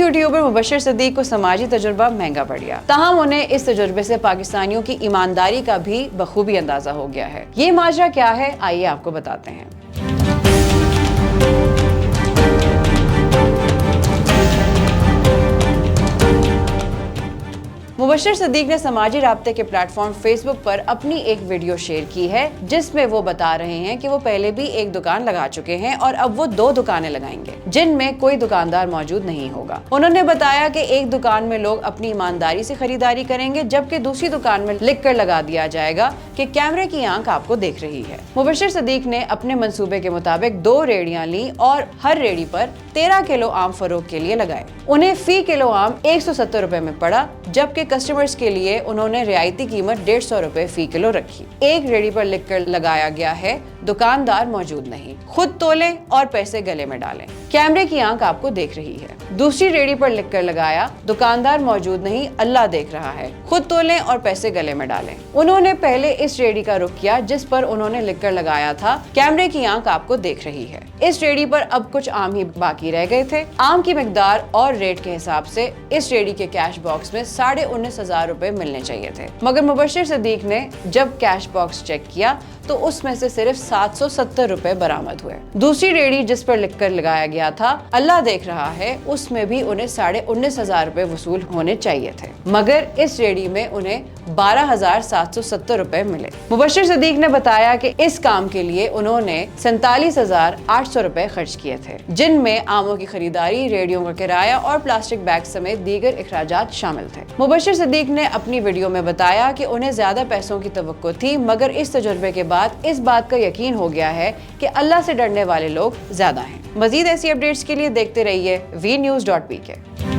YouTuber Mubashshir Siddique को समाजी तजुर्बा महंगा पड़ गया। ताहम उन्हें इस तजुर्बे से पाकिस्तानियों की ईमानदारी का भी बखूबी अंदाजा हो गया है। ये माजरा क्या है, आइए आपको बताते हैं। मुबश्शिर सिद्दीक ने समाजी राब्ते के प्लेटफॉर्म फेसबुक पर अपनी एक वीडियो शेयर की है, जिसमें वो बता रहे हैं कि वो पहले भी एक दुकान लगा चुके हैं और अब वो 2 दुकानें लगाएंगे जिनमें कोई दुकानदार मौजूद नहीं होगा। उन्होंने बताया कि एक दुकान में लोग अपनी ईमानदारी से खरीदारी करेंगे, जबकि दूसरी दुकान में लिख कर लगा दिया जाएगा कि कैमरे की आंख आपको देख रही है। मुबश्शिर सिद्दीक ने अपने मंसूबे के मुताबिक 2 रेड़ियां ली और हर रेड़ी पर 13 किलो आम फरोख्त के लिए लगाए। उन्हें फी किलो आम 170 रुपए में पड़ा, जबकि कस्टमर्स के लिए उन्होंने रियायती कीमत 150 रुपए फी किलो रखी। एक रेडी पर लिखकर लगाया गया है, दुकानदार मौजूद नहीं, खुद तोले और पैसे गले में डालें, कैमरे की आंख आपको देख रही है। दूसरी रेडी पर लिखकर लगाया, दुकानदार मौजूद नहीं, अल्लाह देख रहा है, खुद तोलें और पैसे गले में डालें। उन्होंने पहले इस रेडी का रुख किया जिस पर उन्होंने लिखकर लगाया था, कैमरे की आंख आपको देख रही है। इस रेडी पर अब कुछ आम ही बाकी रह गए थे। आम की मिकदार और रेट के हिसाब से इस रेडी के कैश बॉक्स में 19,500 रुपए मिलने चाहिए थे, मगर मुबश्शिर सिद्दीक ने जब कैश बॉक्स चेक किया तो उसमें से सिर्फ 770 रुपए बरामद हुए। दूसरी रेडी जिस पर लिखकर लगाया गया था, अल्लाह देख रहा है, उसमें भी उन्हें 19,500 रुपए वसूल होने चाहिए थे, मगर इस रेडी में उन्हें 12,770 रुपए मिले। मुबश्शिर सिद्दीक ने बताया कि इस काम के लिए उन्होंने 47,800 रुपए खर्च किए थे, जिनमें आमों की खरीदारी, रेडियो का किराया और प्लास्टिक बैग समेत दीगर अखराजात शामिल थे। मुबश्शिर सिद्दीक ने अपनी वीडियो में बताया कि उन्हें ज्यादा पैसों की तवक्को थी, मगर इस तजुर्बे के बाद इस बात का यकीन हो गया है कि अल्लाह से डरने वाले लोग ज्यादा हैं। मजीद ऐसी अपडेट्स के लिए देखते रहिए VNews.pk।